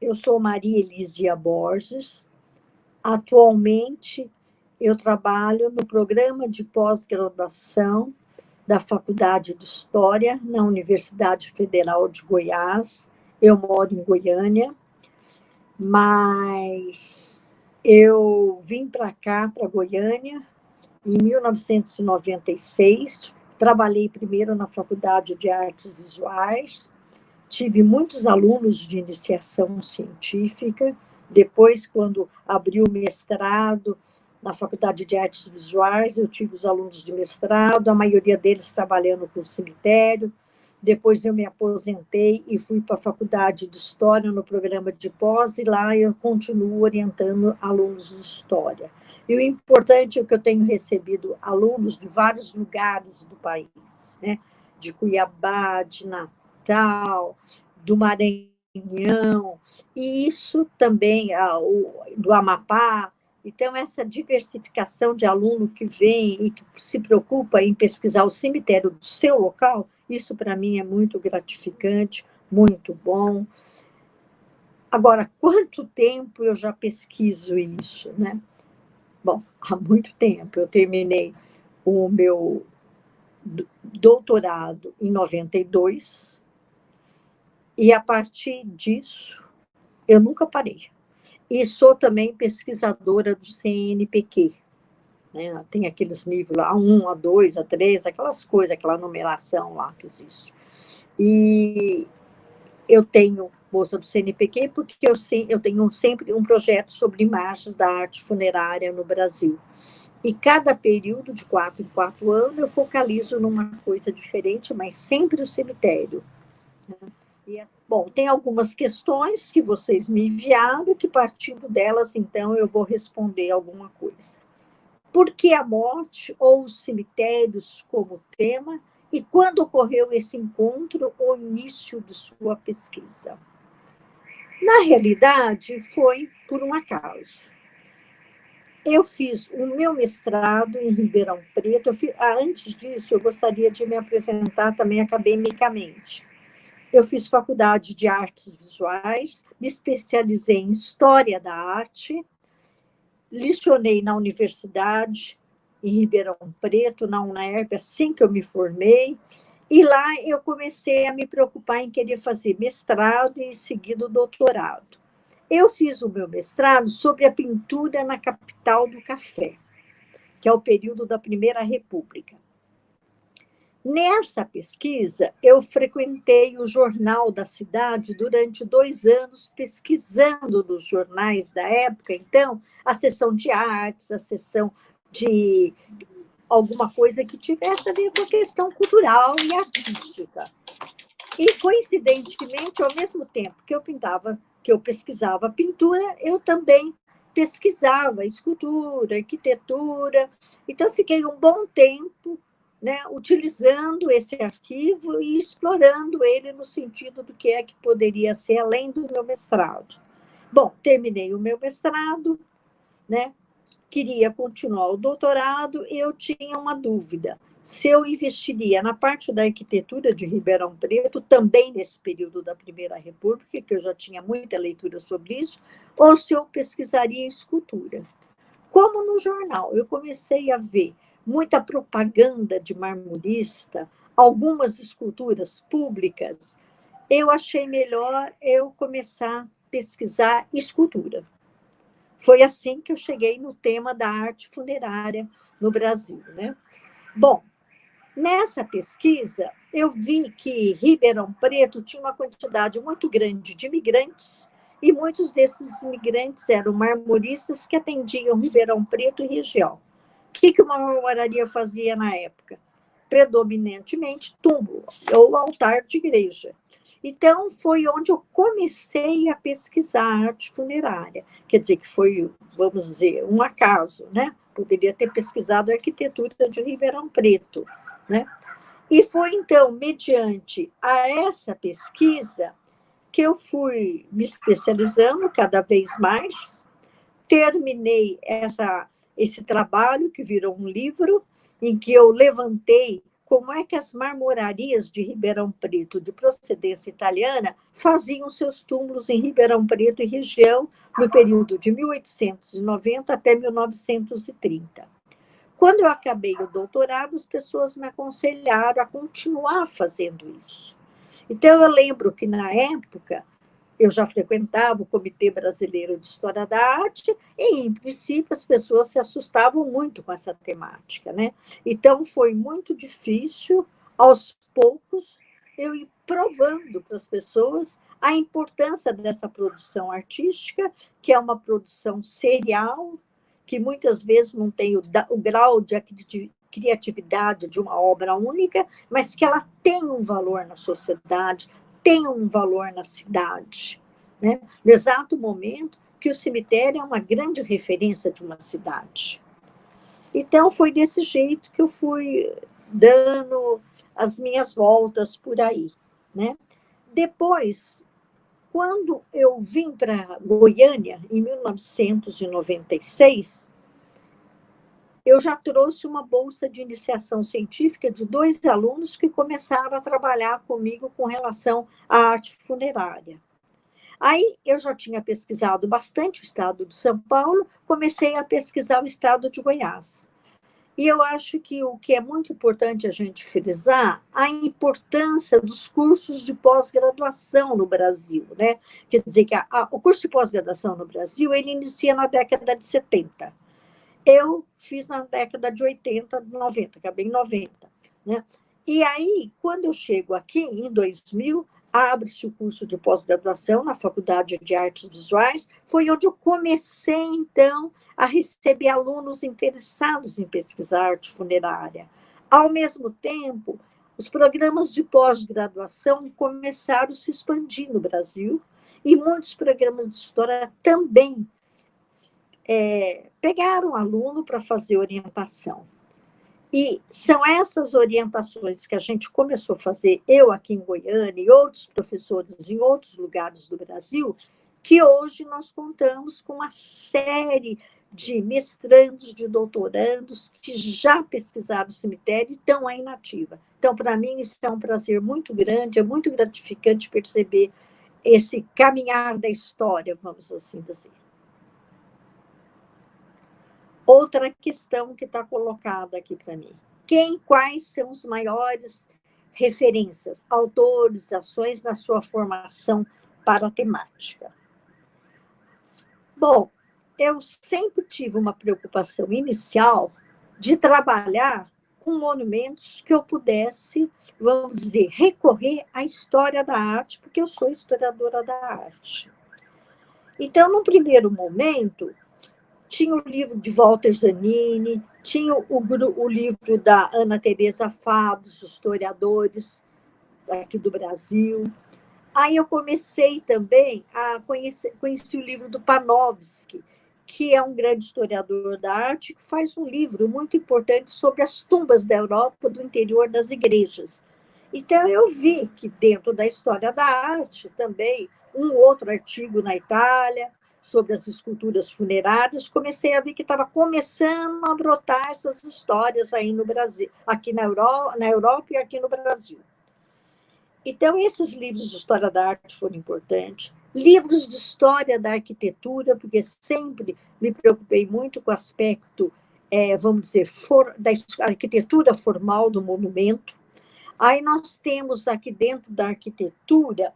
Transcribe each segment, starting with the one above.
Eu sou Maria Elísia Borges. Atualmente, eu trabalho no programa de pós-graduação da Faculdade de História, na Universidade Federal de Goiás. Eu moro em Goiânia, mas eu vim para cá, para Goiânia, em 1996. Trabalhei primeiro na Faculdade de Artes Visuais, tive muitos alunos de iniciação científica. Depois, quando abriu o mestrado na Faculdade de Artes Visuais, eu tive os alunos de mestrado, a maioria deles trabalhando com o cemitério. Depois eu me aposentei e fui para a Faculdade de História no programa de pós, e lá eu continuo orientando alunos de História. E o importante é que eu tenho recebido alunos de vários lugares do país, né? De Cuiabá, de Natal, do Maranhão, e isso também do Amapá. Então, essa diversificação de aluno que vem e que se preocupa em pesquisar o cemitério do seu local, isso para mim é muito gratificante, muito bom. Agora, quanto tempo eu já pesquiso isso, né? Bom, há muito tempo. Eu terminei o meu doutorado em 92, e a partir disso eu nunca parei. E sou também pesquisadora do CNPq, né? Tem aqueles níveis lá, A1, A2, A3, aquelas coisas, aquela numeração lá que existe. E eu tenho bolsa do CNPq porque eu tenho sempre um projeto sobre imagens da arte funerária no Brasil. E cada período, de 4 em 4 anos, eu focalizo numa coisa diferente, mas sempre o cemitério. Bom, tem algumas questões que vocês me enviaram, que partindo delas, então, eu vou responder alguma coisa. Por que a morte ou os cemitérios como tema? E quando ocorreu esse encontro ou início de sua pesquisa? Na realidade, foi por um acaso. Eu fiz o meu mestrado em Ribeirão Preto. Antes disso, eu gostaria de me apresentar também academicamente. Eu fiz faculdade de artes visuais, me especializei em história da arte, lecionei na universidade, em Ribeirão Preto, na UNERP, assim que eu me formei, e lá eu comecei a me preocupar em querer fazer mestrado e, em seguida, doutorado. Eu fiz o meu mestrado sobre a pintura na capital do café, que é o período da Primeira República. Nessa pesquisa, eu frequentei o jornal da cidade durante 2 anos, pesquisando nos jornais da época, então, a seção de artes, a seção de alguma coisa que tivesse a ver com a questão cultural e artística. E, coincidentemente, ao mesmo tempo que eu pesquisava pintura, eu também pesquisava escultura, arquitetura. Então, fiquei um bom tempo, né, utilizando esse arquivo e explorando ele no sentido do que é que poderia ser além do meu mestrado. Bom, terminei o meu mestrado, né, queria continuar o doutorado, e eu tinha uma dúvida: se eu investiria na parte da arquitetura de Ribeirão Preto, também nesse período da Primeira República, que eu já tinha muita leitura sobre isso, ou se eu pesquisaria escultura. Como no jornal eu comecei a ver muita propaganda de marmorista, algumas esculturas públicas, eu achei melhor eu começar a pesquisar escultura. Foi assim que eu cheguei no tema da arte funerária no Brasil, né? Bom, nessa pesquisa, eu vi que Ribeirão Preto tinha uma quantidade muito grande de imigrantes, e muitos desses imigrantes eram marmoristas que atendiam Ribeirão Preto e região. O que uma marmoraria fazia na época? Predominantemente túmulo ou altar de igreja. Então, foi onde eu comecei a pesquisar arte funerária. Quer dizer, que foi, vamos dizer, um acaso, né? Poderia ter pesquisado a arquitetura de Ribeirão Preto, né? E foi, então, mediante a essa pesquisa que eu fui me especializando cada vez mais, terminei esse trabalho, que virou um livro, em que eu levantei como é que as marmorarias de Ribeirão Preto, de procedência italiana, faziam seus túmulos em Ribeirão Preto e região no período de 1890 até 1930. Quando eu acabei o doutorado, as pessoas me aconselharam a continuar fazendo isso. Então, eu lembro que, na época, eu já frequentava o Comitê Brasileiro de História da Arte e, em princípio, as pessoas se assustavam muito com essa temática, né? Então, foi muito difícil, aos poucos, eu ir provando para as pessoas a importância dessa produção artística, que é uma produção serial, que muitas vezes não tem o grau de criatividade de uma obra única, mas que ela tem um valor na sociedade, tem um valor na cidade, né? No exato momento que o cemitério é uma grande referência de uma cidade. Então, foi desse jeito que eu fui dando as minhas voltas por aí, né? Depois, quando eu vim para Goiânia, em 1996, eu já trouxe uma bolsa de iniciação científica de 2 alunos que começaram a trabalhar comigo com relação à arte funerária. Aí eu já tinha pesquisado bastante o estado de São Paulo, comecei a pesquisar o estado de Goiás. E eu acho que o que é muito importante a gente frisar, a importância dos cursos de pós-graduação no Brasil, né? Quer dizer que o curso de pós-graduação no Brasil, ele inicia na década de 70. Eu fiz na década de 80, 90, acabei em 90, né? E aí, quando eu chego aqui, em 2000, abre-se o curso de pós-graduação na Faculdade de Artes Visuais, foi onde eu comecei, então, a receber alunos interessados em pesquisar arte funerária. Ao mesmo tempo, os programas de pós-graduação começaram a se expandir no Brasil, e muitos programas de história também pegaram aluno para fazer orientação. E são essas orientações que a gente começou a fazer, eu aqui em Goiânia e outros professores em outros lugares do Brasil, que hoje nós contamos com uma série de mestrandos, de doutorandos, que já pesquisaram o cemitério e estão aí na ativa. Então, para mim, isso é um prazer muito grande, é muito gratificante perceber esse caminhar da história, vamos assim dizer. Outra questão que está colocada aqui para mim. Quais são os maiores referências, autores, ações na sua formação para a temática? Bom, eu sempre tive uma preocupação inicial de trabalhar com monumentos que eu pudesse, vamos dizer, recorrer à história da arte, porque eu sou historiadora da arte. Então, num primeiro momento, tinha o livro de Walter Zanini, tinha o livro da Ana Teresa Fados, historiadores aqui do Brasil. Aí eu comecei também a conheci o livro do Panofsky, que é um grande historiador da arte, que faz um livro muito importante sobre as tumbas da Europa, do interior das igrejas. Então, eu vi que dentro da história da arte também, um outro artigo na Itália, sobre as esculturas funerárias, comecei a ver que estava começando a brotar essas histórias aí no Brasil, aqui na Europa e aqui no Brasil. Então, esses livros de história da arte foram importantes. Livros de história da arquitetura, porque sempre me preocupei muito com o aspecto, vamos dizer, da arquitetura formal do monumento. Aí nós temos aqui dentro da arquitetura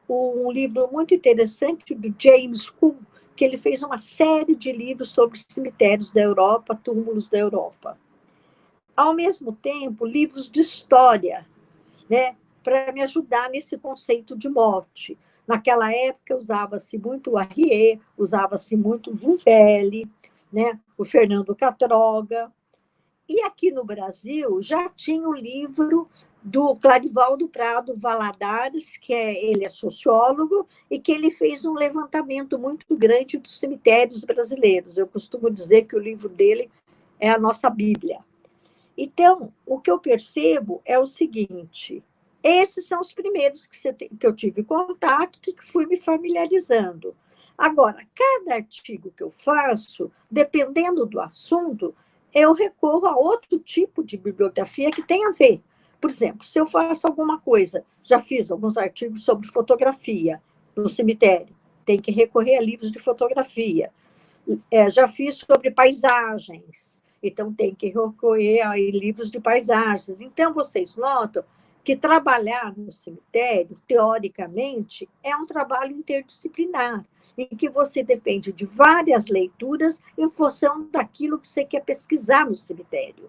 um livro muito interessante do James Cook, que ele fez uma série de livros sobre cemitérios da Europa, túmulos da Europa. Ao mesmo tempo, livros de história, né, para me ajudar nesse conceito de morte. Naquela época, usava-se muito o Arrier, usava-se muito o Vuvelli, né, o Fernando Catroga. E aqui no Brasil, já tinha o livro do Clarivaldo Prado Valadares, ele é sociólogo, e que ele fez um levantamento muito grande dos cemitérios brasileiros. Eu costumo dizer que o livro dele é a nossa Bíblia. Então, o que eu percebo é o seguinte: esses são os primeiros que eu tive contato, que fui me familiarizando. Agora, cada artigo que eu faço, dependendo do assunto, eu recorro a outro tipo de bibliografia que tem a ver. Por exemplo, se eu faço alguma coisa, já fiz alguns artigos sobre fotografia no cemitério, tem que recorrer a livros de fotografia. Já fiz sobre paisagens, então tem que recorrer a livros de paisagens. Então, vocês notam que trabalhar no cemitério, teoricamente, é um trabalho interdisciplinar, em que você depende de várias leituras em função daquilo que você quer pesquisar no cemitério,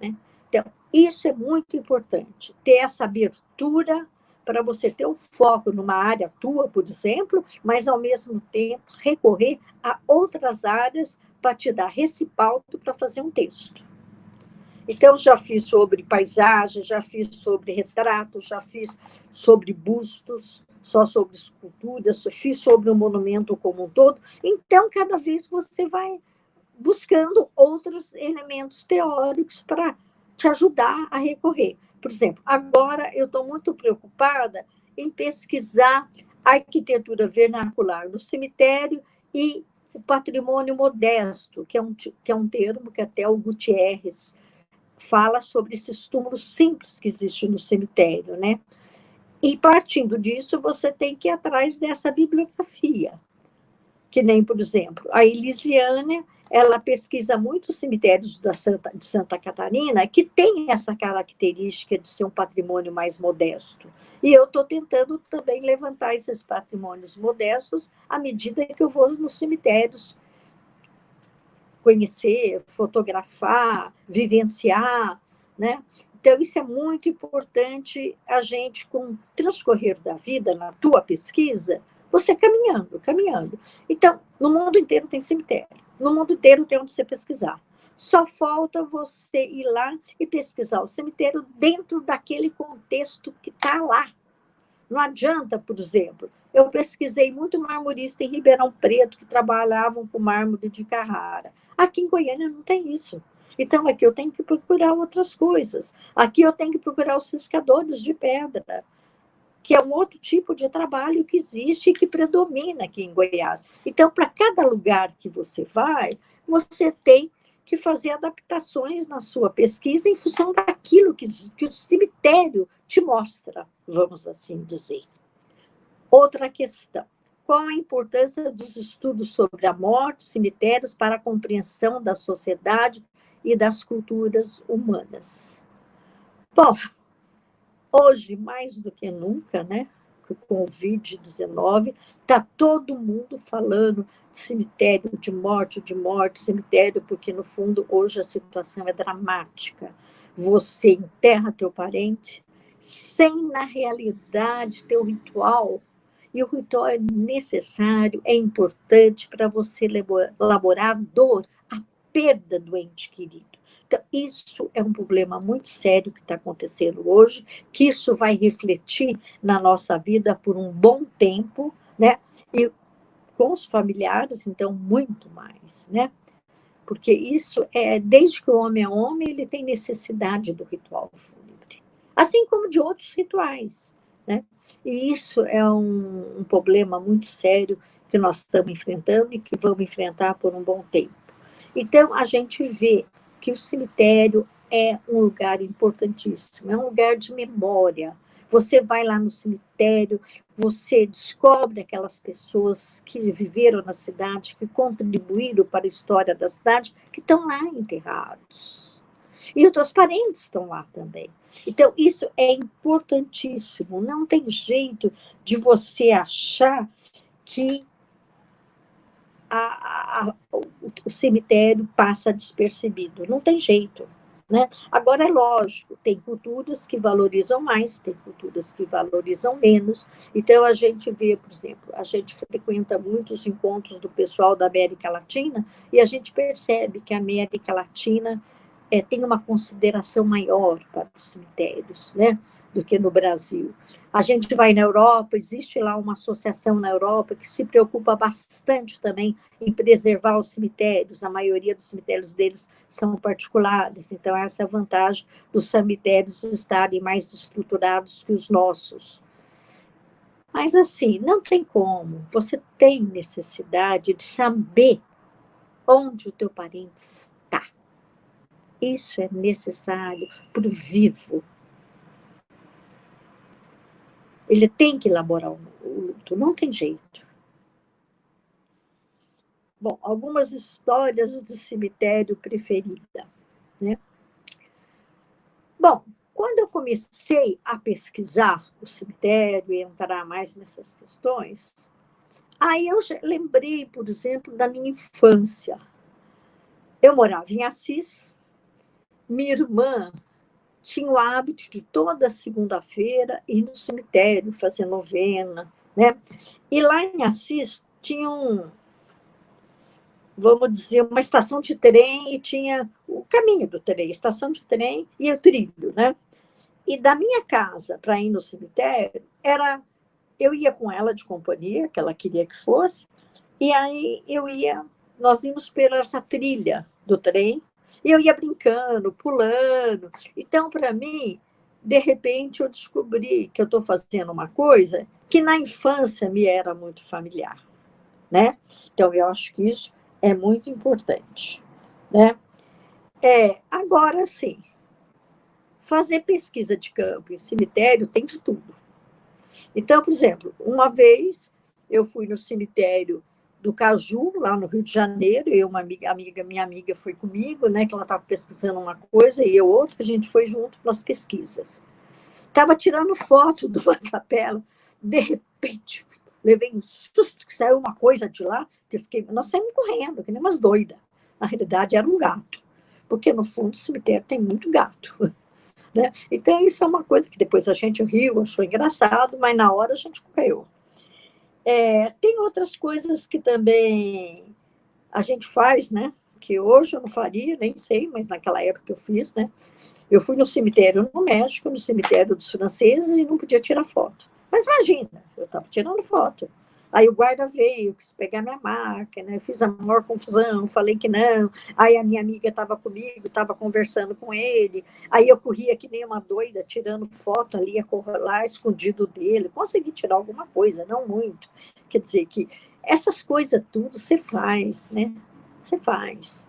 né? Então, isso é muito importante, ter essa abertura para você ter o foco numa área tua, por exemplo, mas, ao mesmo tempo, recorrer a outras áreas para te dar respaldo para fazer um texto. Então, já fiz sobre paisagem, já fiz sobre retratos, já fiz sobre bustos, só sobre esculturas, fiz sobre o monumento como um todo. Então, cada vez você vai buscando outros elementos teóricos para te ajudar a recorrer. Por exemplo, agora eu estou muito preocupada em pesquisar a arquitetura vernacular no cemitério e o patrimônio modesto, que é um termo que até o Gutierrez fala sobre esses túmulos simples que existem no cemitério, né? E, partindo disso, você tem que ir atrás dessa bibliografia. Que nem, por exemplo, a Elisiane, ela pesquisa muitos cemitérios de Santa Catarina que tem essa característica de ser um patrimônio mais modesto. E eu estou tentando também levantar esses patrimônios modestos à medida que eu vou nos cemitérios conhecer, fotografar, vivenciar, né? Então, isso é muito importante, a gente, com o transcorrer da vida, na tua pesquisa, você caminhando, caminhando. Então, no mundo inteiro tem cemitério, no mundo inteiro tem onde você pesquisar. Só falta você ir lá e pesquisar o cemitério dentro daquele contexto que está lá. Não adianta, por exemplo, eu pesquisei muito marmorista em Ribeirão Preto que trabalhavam com mármore de Carrara. Aqui em Goiânia não tem isso. Então, aqui eu tenho que procurar outras coisas. Aqui eu tenho que procurar os ciscadores de pedra, que é um outro tipo de trabalho que existe e que predomina aqui em Goiás. Então, para cada lugar que você vai, você tem que fazer adaptações na sua pesquisa em função daquilo que o cemitério te mostra, vamos assim dizer. Outra questão. Qual a importância dos estudos sobre a morte, cemitérios, para a compreensão da sociedade e das culturas humanas? Bom, hoje, mais do que nunca, né, com o Covid-19, está todo mundo falando de cemitério, de morte, cemitério, porque, no fundo, hoje a situação é dramática. Você enterra teu parente sem, na realidade, ter o ritual. E o ritual é necessário, é importante para você elaborar a dor, a perda do ente querido. Então, isso é um problema muito sério que está acontecendo hoje, que isso vai refletir na nossa vida por um bom tempo, né? E com os familiares, então, muito mais, né? Porque isso desde que o homem é homem, ele tem necessidade do ritual fúnebre, assim como de outros rituais, né? E isso é um problema muito sério que nós estamos enfrentando e que vamos enfrentar por um bom tempo. Então, a gente vê que o cemitério é um lugar importantíssimo, é um lugar de memória. Você vai lá no cemitério, você descobre aquelas pessoas que viveram na cidade, que contribuíram para a história da cidade, que estão lá enterrados. E os teus parentes estão lá também. Então, isso é importantíssimo. Não tem jeito de você achar que o cemitério passa despercebido. Não tem jeito. Né? Agora, é lógico, tem culturas que valorizam mais, tem culturas que valorizam menos. Então, a gente vê, por exemplo, a gente frequenta muitos encontros do pessoal da América Latina e a gente percebe que a América Latina tem uma consideração maior para os cemitérios, né, do que no Brasil. A gente vai na Europa, existe lá uma associação na Europa que se preocupa bastante também em preservar os cemitérios, a maioria dos cemitérios deles são particulares, então essa é a vantagem dos cemitérios estarem mais estruturados que os nossos. Mas assim, não tem como, você tem necessidade de saber onde o teu parente está. Isso é necessário para o vivo. Ele tem que elaborar o luto, não tem jeito. Bom, algumas histórias de cemitério preferida, né? Bom, quando eu comecei a pesquisar o cemitério e entrar mais nessas questões, aí eu lembrei, por exemplo, da minha infância. Eu morava em Assis, minha irmã tinha o hábito de toda segunda-feira ir no cemitério fazer novena, né? E lá em Assis tinha vamos dizer, uma estação de trem e tinha o caminho do trem, estação de trem e o trilho, né? E da minha casa para ir no cemitério, eu ia com ela de companhia, que ela queria que fosse, e aí nós íamos pela essa trilha do trem, e eu ia brincando, pulando. Então, para mim, de repente, eu descobri que eu estou fazendo uma coisa que na infância me era muito familiar, né? Então, eu acho que isso é muito importante, né? Agora, sim, fazer pesquisa de campo em cemitério tem de tudo. Então, por exemplo, uma vez eu fui no cemitério do Caju, lá no Rio de Janeiro, minha amiga foi comigo, né, que ela estava pesquisando uma coisa e eu outra, a gente foi junto nas pesquisas. Estava tirando foto de uma capela, de repente, levei um susto que saiu uma coisa de lá, que nós saímos correndo, que nem umas doidas. Na realidade, era um gato, porque no fundo do cemitério tem muito gato. Né? Então, isso é uma coisa que depois a gente riu, achou engraçado, mas na hora a gente correu. Tem outras coisas que também a gente faz, né? Que hoje eu não faria, nem sei, mas naquela época eu fiz, né? Eu fui no cemitério no México, no cemitério dos franceses, e não podia tirar foto. Mas imagina, eu estava tirando foto. Aí o guarda veio, quis pegar minha máquina, eu fiz a maior confusão, falei que não. Aí a minha amiga estava comigo, estava conversando com ele. Aí eu corria que nem uma doida, tirando foto ali, lá escondido dele. Consegui tirar alguma coisa, não muito. Quer dizer que essas coisas tudo você faz, né? Você faz.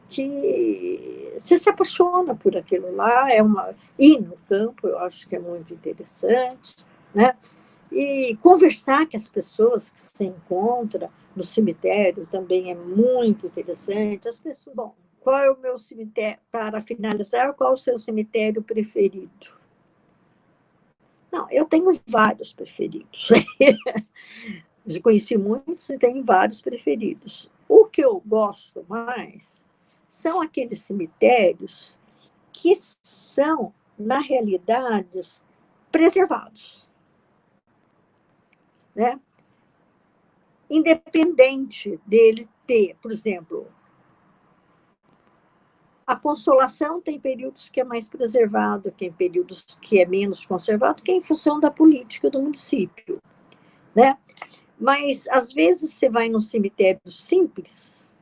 Que você se apaixona por aquilo lá, ir no campo, eu acho que é muito interessante, né? E conversar com as pessoas que se encontram no cemitério também é muito interessante. As pessoas, bom, qual é o meu cemitério, para finalizar, qual é o seu cemitério preferido? Não, eu tenho vários preferidos. Eu conheci muitos e tenho vários preferidos. O que eu gosto mais são aqueles cemitérios que são, na realidade, preservados, né? Independente dele ter, por exemplo, a Consolação tem períodos que é mais preservado, tem períodos que é menos conservado, que é em função da política do município, né? Mas, às vezes, você vai num cemitério simples,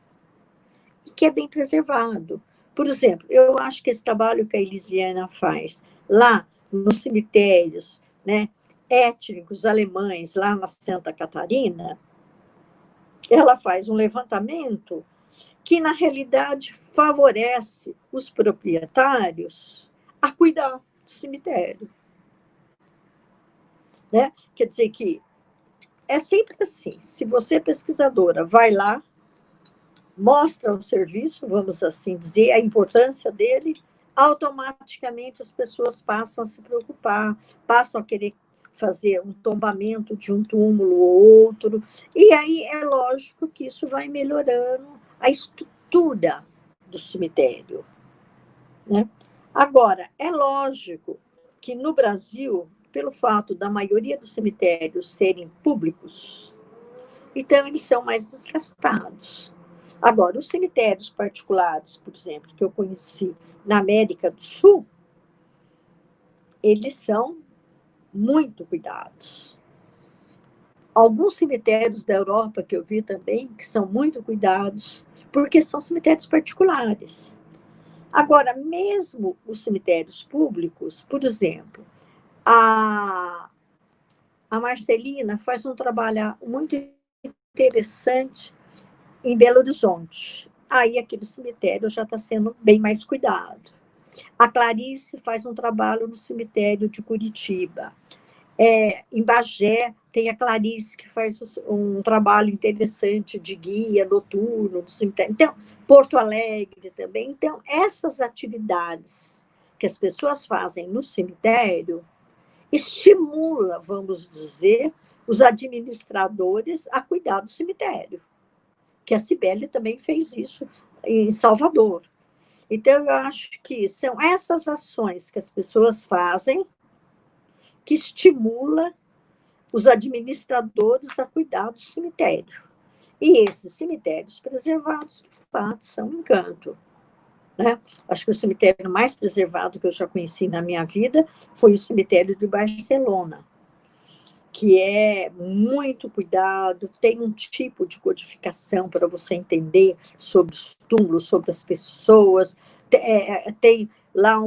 que é bem preservado. Por exemplo, eu acho que esse trabalho que a Elisiana faz lá nos cemitérios, né, étnicos alemães, lá na Santa Catarina, ela faz um levantamento que, na realidade, favorece os proprietários a cuidar do cemitério. Né? Quer dizer que é sempre assim, se você, pesquisadora, vai lá, mostra o serviço, vamos assim dizer, a importância dele, automaticamente as pessoas passam a se preocupar, passam a querer fazer um tombamento de um túmulo ou outro, e aí é lógico que isso vai melhorando a estrutura do cemitério, né? Agora, é lógico que no Brasil, pelo fato da maioria dos cemitérios serem públicos, então eles são mais desgastados. Agora, os cemitérios particulares, por exemplo, que eu conheci na América do Sul, eles são muito cuidados. Alguns cemitérios da Europa que eu vi também, que são muito cuidados, porque são cemitérios particulares. Agora, mesmo os cemitérios públicos, por exemplo, a Marcelina faz um trabalho muito interessante em Belo Horizonte. aí aquele cemitério já está sendo bem mais cuidado. A Clarice faz um trabalho no cemitério de Curitiba. Em Bagé, tem a Clarice, que faz um trabalho interessante de guia noturno do cemitério. Então, Porto Alegre também. Então, essas atividades que as pessoas fazem no cemitério estimula, vamos dizer, os administradores a cuidar do cemitério, que a Cibele também fez isso em Salvador. Então, eu acho que são essas ações que as pessoas fazem que estimula os administradores a cuidar do cemitério. E esses cemitérios preservados, de fato, são um encanto. Né? Acho que o cemitério mais preservado que eu já conheci na minha vida foi o cemitério de Barcelona, que é muito cuidado, tem um tipo de codificação para você entender sobre os túmulos, sobre as pessoas, tem lá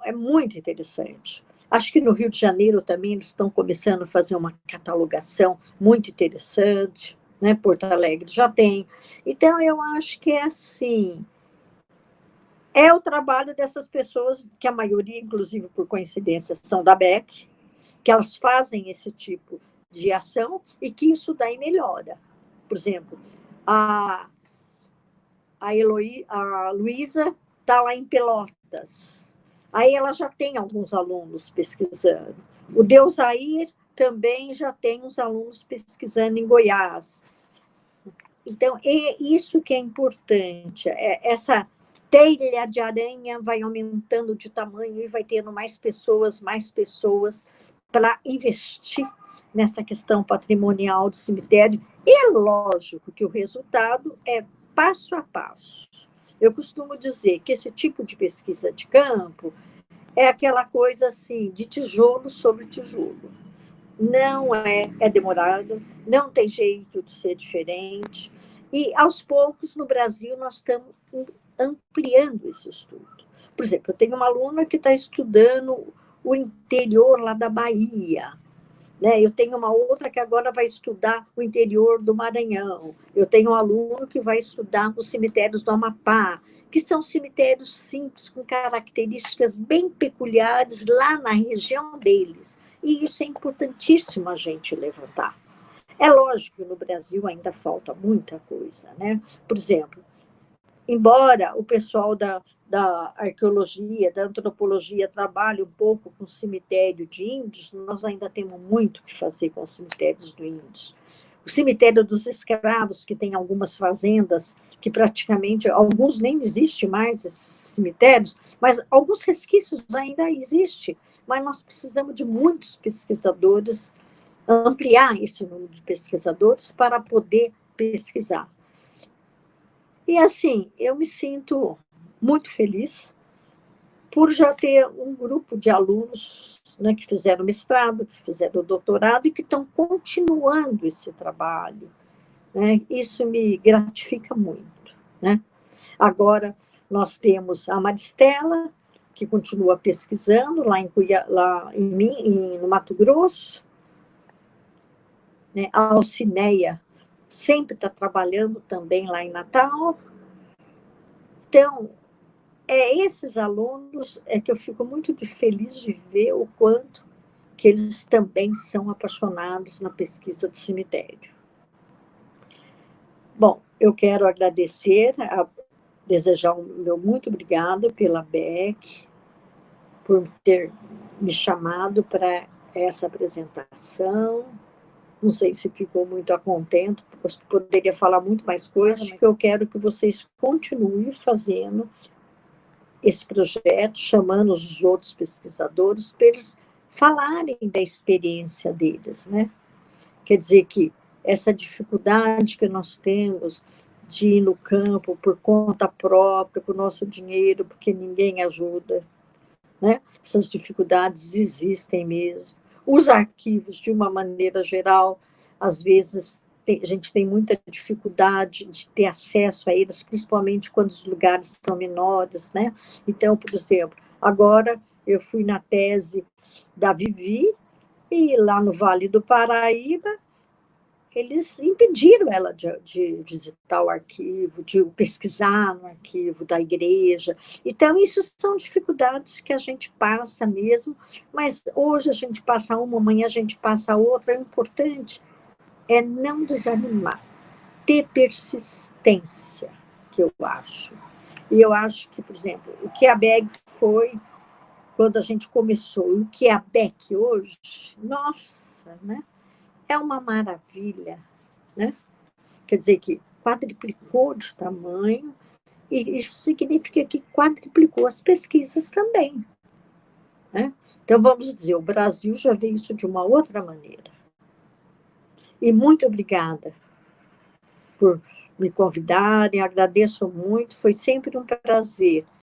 é muito interessante. Acho que no Rio de Janeiro também eles estão começando a fazer uma catalogação muito interessante, né? Porto Alegre já tem. Então, eu acho que é assim, é o trabalho dessas pessoas, que a maioria, inclusive por coincidência, são da BEC, que elas fazem esse tipo de ação e que isso daí melhora. Por exemplo, a Luísa está lá em Pelotas. Aí ela já tem alguns alunos pesquisando. O Deusair também já tem uns alunos pesquisando em Goiás. Então, é isso que é importante. Essa teia de aranha vai aumentando de tamanho e vai tendo mais pessoas para investir nessa questão patrimonial do cemitério. E é lógico que o resultado é passo a passo. Eu costumo dizer que esse tipo de pesquisa de campo é aquela coisa assim, de tijolo sobre tijolo. Não é demorado, não tem jeito de ser diferente. E, aos poucos, no Brasil, nós estamos ampliando esse estudo. Por exemplo, eu tenho uma aluna que está estudando o interior lá da Bahia, né? Eu tenho uma outra que agora vai estudar o interior do Maranhão. Eu tenho um aluno que vai estudar os cemitérios do Amapá, que são cemitérios simples, com características bem peculiares lá na região deles. E isso é importantíssimo a gente levantar. É lógico que no Brasil ainda falta muita coisa, né? Por exemplo, embora o pessoal da arqueologia, da antropologia trabalhe um pouco com o cemitério de índios, nós ainda temos muito que fazer com os cemitérios dos índios. O cemitério dos escravos, que tem algumas fazendas, que praticamente, alguns nem existem mais, esses cemitérios, mas alguns resquícios ainda existem, mas nós precisamos de muitos pesquisadores, ampliar esse número de pesquisadores para poder pesquisar. E, assim, eu me sinto muito feliz por já ter um grupo de alunos, né, que fizeram mestrado, que fizeram doutorado e que estão continuando esse trabalho. Né? Isso me gratifica muito. Né? Agora, nós temos a Maristela, que continua pesquisando lá no Mato Grosso, né? A Alcineia sempre está trabalhando também lá em Natal. Então, esses alunos que eu fico muito feliz de ver o quanto que eles também são apaixonados na pesquisa do cemitério. Bom, eu quero agradecer, desejar o meu muito obrigado pela BEC, por ter me chamado para essa apresentação. Não sei se ficou muito a contento, poderia falar muito mais coisas, mas eu quero que vocês continuem fazendo esse projeto, chamando os outros pesquisadores para eles falarem da experiência deles, né? Quer dizer que essa dificuldade que nós temos de ir no campo por conta própria, com o nosso dinheiro, porque ninguém ajuda, né? Essas dificuldades existem mesmo. Os arquivos, de uma maneira geral, às vezes a gente tem muita dificuldade de ter acesso a eles, principalmente quando os lugares são menores, né? Então, por exemplo, agora eu fui na tese da Vivi, e lá no Vale do Paraíba, eles impediram ela de visitar o arquivo, de pesquisar no arquivo da igreja. Então, isso são dificuldades que a gente passa mesmo, mas hoje a gente passa uma, amanhã a gente passa outra. O importante é não desanimar, ter persistência, que eu acho. E eu acho que, por exemplo, o que a BEG foi quando a gente começou, e o que é a BEC hoje, nossa, né? É uma maravilha, né? Quer dizer que quadriplicou de tamanho, e isso significa que quadriplicou as pesquisas também, né? Então, vamos dizer, o Brasil já vê isso de uma outra maneira. E muito obrigada por me convidarem, agradeço muito, foi sempre um prazer